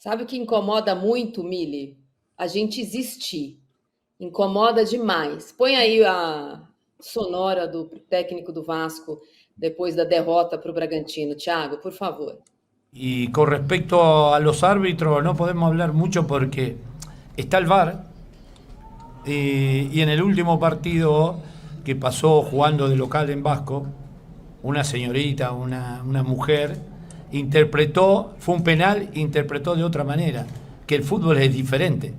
Sabe o que incomoda muito, Mili? A gente existir. Incomoda demais. Põe aí a sonora do técnico do Vasco depois da derrota para o Bragantino. Thiago, por favor. Y con respecto a los árbitros, no podemos hablar mucho porque está el VAR. Y en el último partido que pasó jugando de local en Vasco, una señorita, una mujer, interpretó, fue un penal, interpretó de otra manera, que el fútbol es diferente.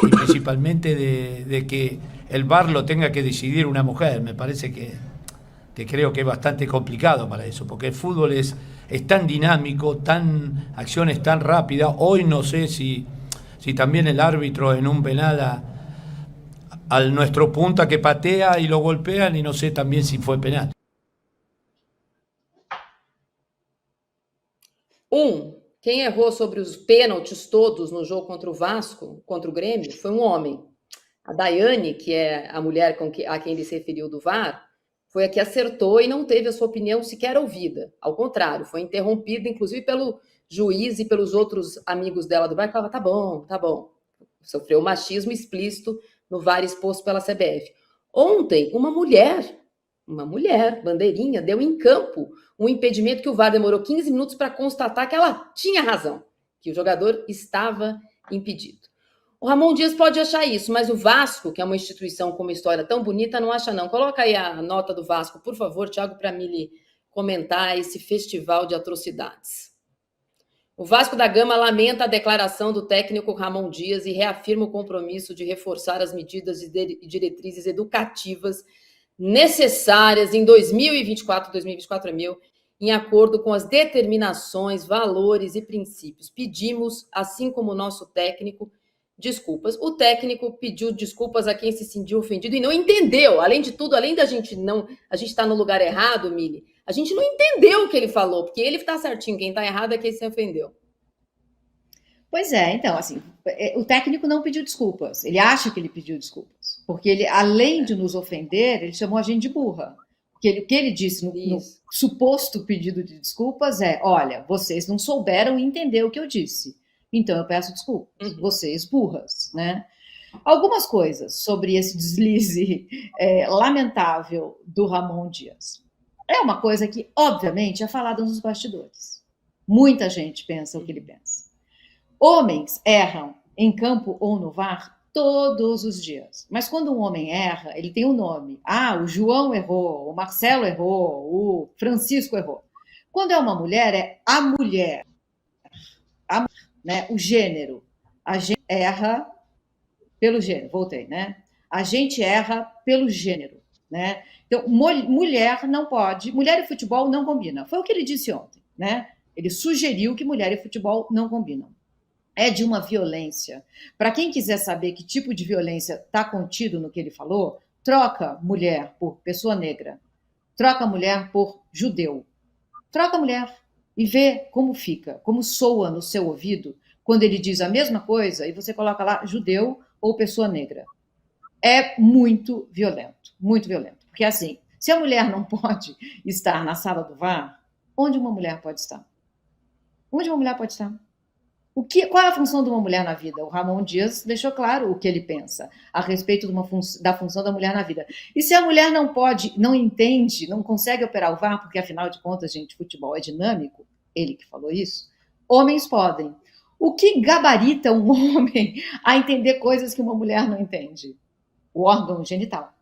Y principalmente de que el VAR lo tenga que decidir una mujer. Me parece que creo que es bastante complicado para eso, porque el fútbol es tan dinámico, acciones tan rápidas. Hoy no sé si también el árbitro en un penal al nuestro punta que patea y lo golpean, y no sé también si fue penal. Quem errou sobre os pênaltis todos no jogo contra o Vasco, contra o Grêmio, foi um homem. A Daiane, que é a mulher a quem ele se referiu do VAR, foi a que acertou e não teve a sua opinião sequer ouvida. Ao contrário, foi interrompida, inclusive, pelo juiz e pelos outros amigos dela do VAR, que falavam, tá bom, tá bom. Sofreu machismo explícito no VAR exposto pela CBF. Ontem, uma mulher, bandeirinha, deu em campo um impedimento que o VAR demorou 15 minutos para constatar que ela tinha razão, que o jogador estava impedido. O Ramon Dias pode achar isso, mas o Vasco, que é uma instituição com uma história tão bonita, não acha não. Coloca aí a nota do Vasco, por favor, Thiago, para me comentar esse festival de atrocidades. O Vasco da Gama lamenta a declaração do técnico Ramon Dias e reafirma o compromisso de reforçar as medidas e diretrizes educativas necessárias em 2024, em acordo com as determinações, valores e princípios. Pedimos, assim como o nosso técnico, desculpas. O técnico pediu desculpas a quem se sentiu ofendido e não entendeu. Além de tudo, além da gente a gente está no lugar errado, Mili, a gente não entendeu o que ele falou, porque ele está certinho, quem está errado é quem se ofendeu. Pois é, então, assim, o técnico não pediu desculpas. Ele acha que ele pediu desculpas. Porque ele, além de nos ofender, ele chamou a gente de burra. Porque o que ele disse no suposto pedido de desculpas é, olha, vocês não souberam entender o que eu disse. Então eu peço desculpas. Vocês burras, né? Algumas coisas sobre esse deslize lamentável do Ramon Dias. É uma coisa que, obviamente, é falada nos bastidores. Muita gente pensa o que ele pensa. Homens erram em campo ou no VAR todos os dias. Mas quando um homem erra, ele tem um nome. Ah, o João errou, o Marcelo errou, o Francisco errou. Quando é uma mulher, é a mulher. Né? O gênero. A gente erra pelo gênero. Voltei, né? A gente erra pelo gênero. Né? Então, mulher não pode. Mulher e futebol não combinam. Foi o que ele disse ontem. Né? Ele sugeriu que mulher e futebol não combinam. É de uma violência. Para quem quiser saber que tipo de violência está contido no que ele falou, troca mulher por pessoa negra, troca mulher por judeu, troca mulher e vê como fica, como soa no seu ouvido quando ele diz a mesma coisa e você coloca lá judeu ou pessoa negra. É muito violento, muito violento. Porque assim, se a mulher não pode estar na sala do VAR, onde uma mulher pode estar? Onde uma mulher pode estar? Qual é a função de uma mulher na vida? O Ramon Dias deixou claro o que ele pensa a respeito da função da mulher na vida. E se a mulher não pode, não entende, não consegue operar o VAR, porque afinal de contas, gente, futebol é dinâmico, ele que falou isso, homens podem. O que gabarita um homem a entender coisas que uma mulher não entende? O órgão genital.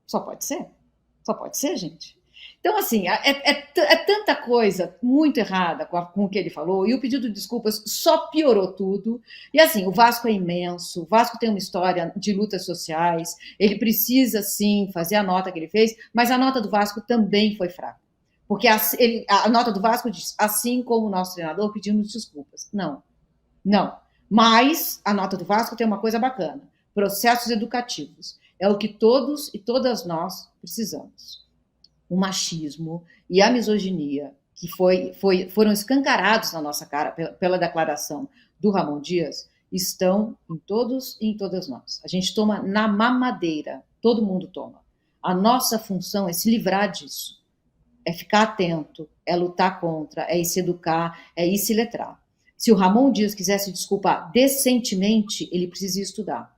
Só pode ser, gente. Então, assim, é tanta coisa muito errada com o que ele falou, e o pedido de desculpas só piorou tudo. E, assim, o Vasco é imenso, o Vasco tem uma história de lutas sociais, ele precisa, sim, fazer a nota que ele fez, mas a nota do Vasco também foi fraca. Porque a nota do Vasco diz, assim como o nosso treinador, pedimos desculpas. Não. Mas a nota do Vasco tem uma coisa bacana, processos educativos. É o que todos e todas nós precisamos. O machismo e a misoginia que foram escancarados na nossa cara pela declaração do Ramon Dias estão em todos e em todas nós. A gente toma na mamadeira, todo mundo toma. A nossa função é se livrar disso, é ficar atento, é lutar contra, é ir se educar, é ir se letrar. Se o Ramon Dias quiser se desculpar decentemente, ele precisa estudar.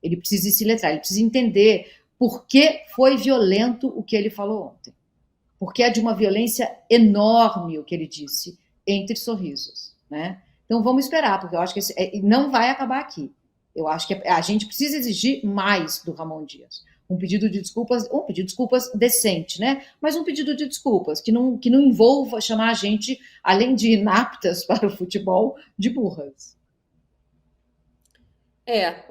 Ele precisa se letrar, ele precisa entender por que foi violento o que ele falou ontem. Porque é de uma violência enorme o que ele disse, entre sorrisos, né? Então vamos esperar, porque eu acho que não vai acabar aqui. Eu acho que a gente precisa exigir mais do Ramon Dias. Um pedido de desculpas decente, né? Mas um pedido de desculpas que não envolva chamar a gente, além de inaptas para o futebol, de burras.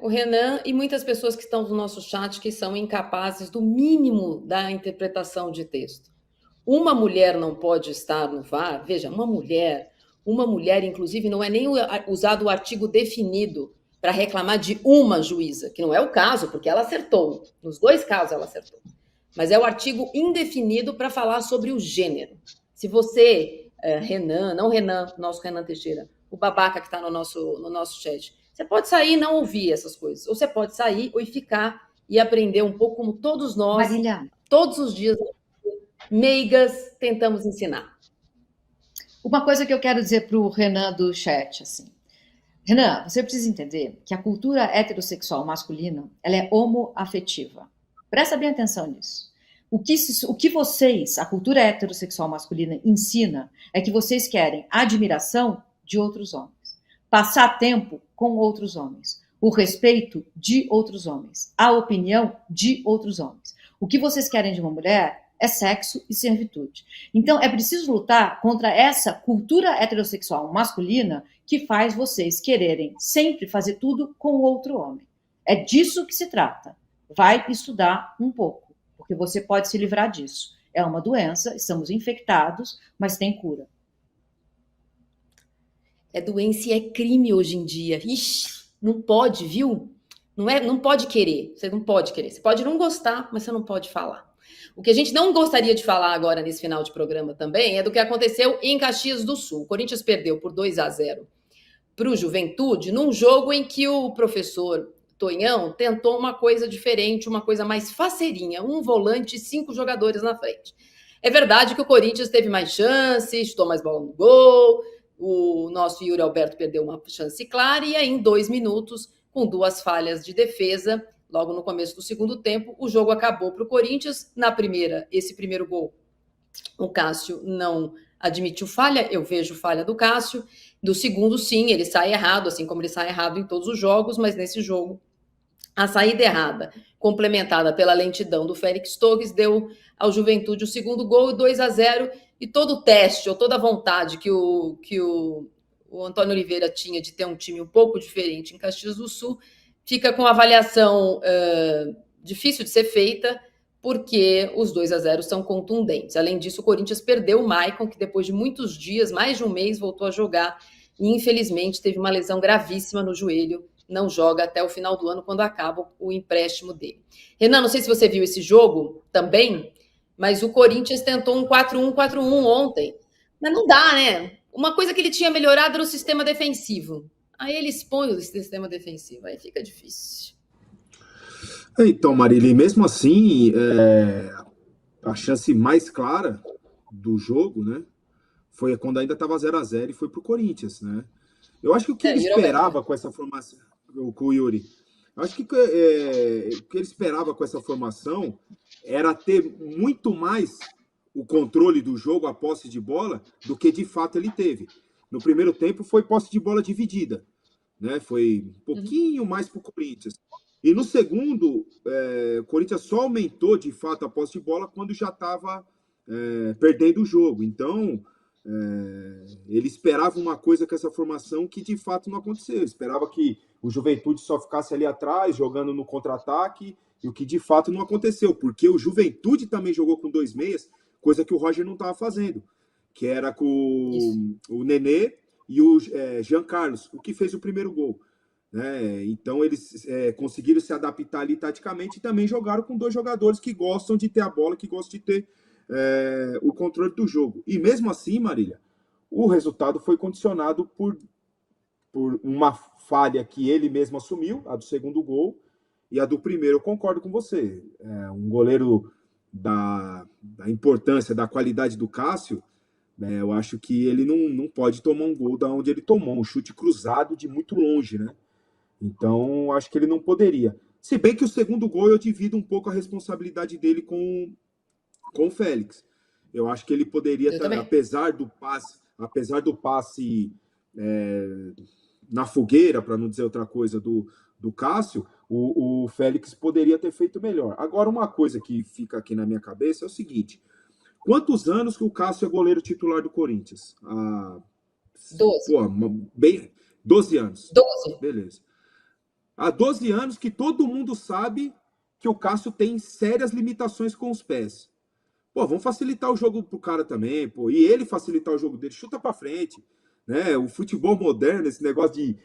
O Renan e muitas pessoas que estão no nosso chat que são incapazes do mínimo da interpretação de texto. Uma mulher não pode estar no VAR. Veja, uma mulher, inclusive, não é nem usado o artigo definido para reclamar de uma juíza, que não é o caso, porque ela acertou. Nos 2 casos ela acertou. Mas é o artigo indefinido para falar sobre o gênero. Se você, Renan, não Renan, nosso Renan Teixeira, o babaca que está no nosso chat, você pode sair e não ouvir essas coisas. Ou você pode sair e ficar e aprender um pouco como todos nós, Marília, todos os dias, meigas, tentamos ensinar. uma coisa que eu quero dizer para o Renan do chat, assim. Renan, você precisa entender que a cultura heterossexual masculina, ela é homoafetiva. Presta bem atenção nisso. O que vocês, a cultura heterossexual masculina, ensina é que vocês querem admiração de outros homens, passar tempo com outros homens, o respeito de outros homens, a opinião de outros homens. O que vocês querem de uma mulher é sexo e servitude. Então, é preciso lutar contra essa cultura heterossexual masculina que faz vocês quererem sempre fazer tudo com o outro homem. É disso que se trata. Vai estudar um pouco, porque você pode se livrar disso. É uma doença, estamos infectados, mas tem cura. É doença e é crime hoje em dia. Ixi, não pode, viu? Não pode querer. Você não pode querer. Você pode não gostar, mas você não pode falar. O que a gente não gostaria de falar agora nesse final de programa também é do que aconteceu em Caxias do Sul. O Corinthians perdeu por 2-0 para o Juventude num jogo em que o professor Tonhão tentou uma coisa diferente, uma coisa mais faceirinha, um volante e 5 jogadores na frente. É verdade que o Corinthians teve mais chances, chutou mais bola no gol, o nosso Yuri Alberto perdeu uma chance clara e aí em 2 minutos, com 2 falhas de defesa, logo no começo do segundo tempo, o jogo acabou para o Corinthians. Esse primeiro gol, o Cássio não admitiu falha, eu vejo falha do Cássio. Do segundo, sim, ele sai errado, assim como ele sai errado em todos os jogos, mas nesse jogo, a saída errada, complementada pela lentidão do Félix Torres, deu ao Juventude o segundo gol, 2-0, e todo o teste, ou toda a vontade que o Antônio Oliveira tinha de ter um time um pouco diferente em Caxias do Sul, fica com avaliação difícil de ser feita, porque os 2-0 são contundentes. Além disso, o Corinthians perdeu o Maicon, que depois de muitos dias, mais de um mês, voltou a jogar e, infelizmente, teve uma lesão gravíssima no joelho. Não joga até o final do ano, quando acaba o empréstimo dele. Renan, não sei se você viu esse jogo também, mas o Corinthians tentou um 4-1, 4-1 ontem. Mas não dá, né? Uma coisa que ele tinha melhorado era o sistema defensivo. Aí ele expõe o sistema defensivo, aí fica difícil. Então, Marília, mesmo assim, a chance mais clara do jogo, né, foi quando ainda estava 0-0 e foi para o Corinthians, né? Eu acho que o que ele esperava com essa formação, com o Yuri, eu acho que o que ele esperava com essa formação era ter muito mais o controle do jogo, a posse de bola, do que de fato ele teve. No primeiro tempo foi posse de bola dividida, né? Foi um pouquinho mais para o Corinthians. E no segundo, o Corinthians só aumentou de fato a posse de bola quando já estava perdendo o jogo. Então, ele esperava uma coisa com essa formação que de fato não aconteceu. Ele esperava que o Juventude só ficasse ali atrás, jogando no contra-ataque, e o que de fato não aconteceu, porque o Juventude também jogou com 2 meias, coisa que o Roger não estava fazendo, que era com o Nenê e o Jean Carlos, o que fez o primeiro gol. Então eles conseguiram se adaptar ali taticamente e também jogaram com 2 jogadores que gostam de ter a bola, que gostam de ter o controle do jogo. E mesmo assim, Marília, o resultado foi condicionado por uma falha que ele mesmo assumiu, a do segundo gol, e a do primeiro. Eu concordo com você. Um goleiro da importância, da qualidade do Cássio, Eu acho que ele não pode tomar um gol da onde ele tomou, um chute cruzado de muito longe, né? Então, acho que ele não poderia. Se bem que o segundo gol eu divido um pouco a responsabilidade dele com o Félix. Eu acho que ele poderia, apesar do passe na fogueira, para não dizer outra coisa, do Cássio, o Félix poderia ter feito melhor. Agora, uma coisa que fica aqui na minha cabeça é o seguinte: quantos anos que o Cássio é goleiro titular do Corinthians? 12. 12 anos. 12. Beleza. Há 12 anos que todo mundo sabe que o Cássio tem sérias limitações com os pés. Pô, vamos facilitar o jogo pro cara também, pô. E ele facilitar o jogo dele, chuta pra frente. Né? O futebol moderno, esse negócio de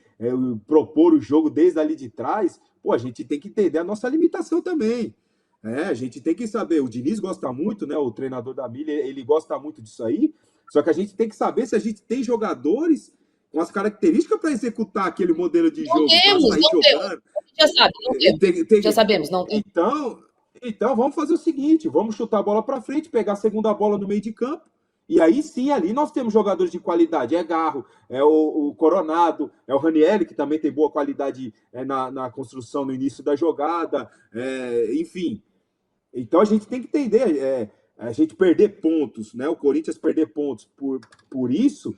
propor o jogo desde ali de trás, pô, a gente tem que entender a nossa limitação também. A gente tem que saber, o Diniz gosta muito, né? O treinador da Milha, ele gosta muito disso aí, só que a gente tem que saber se a gente tem jogadores com as características para executar aquele modelo de jogo, para sair jogando. Já sabe, não temos. Já sabemos, não tem. Então, vamos fazer o seguinte, vamos chutar a bola para frente, pegar a segunda bola no meio de campo, e aí sim, ali nós temos jogadores de qualidade. É Garro, é o Coronado, é o Ranieri, que também tem boa qualidade na construção no início da jogada, enfim. Então a gente tem que entender, a gente perder pontos, né? O Corinthians perder pontos por isso,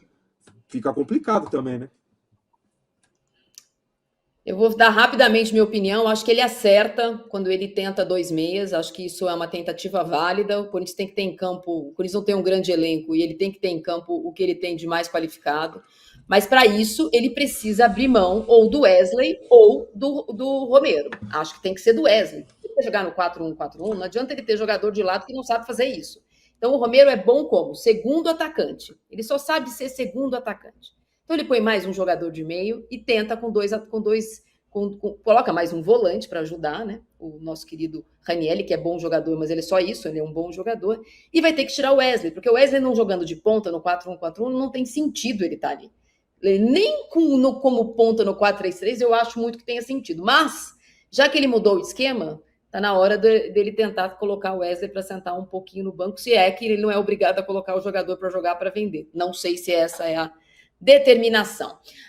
fica complicado também, né? Eu vou dar rapidamente minha opinião. Acho que ele acerta quando ele tenta 2 meias. Acho que isso é uma tentativa válida. O Corinthians tem que ter em campo. O Corinthians não tem um grande elenco e ele tem que ter em campo o que ele tem de mais qualificado. Mas para isso ele precisa abrir mão ou do Wesley ou do Romero. Acho que tem que ser do Wesley. Se ele quer jogar no 4-1-4-1, não adianta ele ter jogador de lado que não sabe fazer isso. Então o Romero é bom como segundo atacante. Ele só sabe ser segundo atacante. Então ele põe mais um jogador de meio e tenta coloca mais um volante para ajudar, né? O nosso querido Ranieri, que é bom jogador, mas ele é só isso, ele é um bom jogador. E vai ter que tirar o Wesley, porque o Wesley não jogando de ponta no 4-1-4-1 não tem sentido ele estar ali. Nem como ponta no 4-3-3 eu acho muito que tenha sentido. Mas, já que ele mudou o esquema, tá na hora dele tentar colocar o Wesley para sentar um pouquinho no banco, se é que ele não é obrigado a colocar o jogador para jogar para vender. Não sei se essa é a determinação.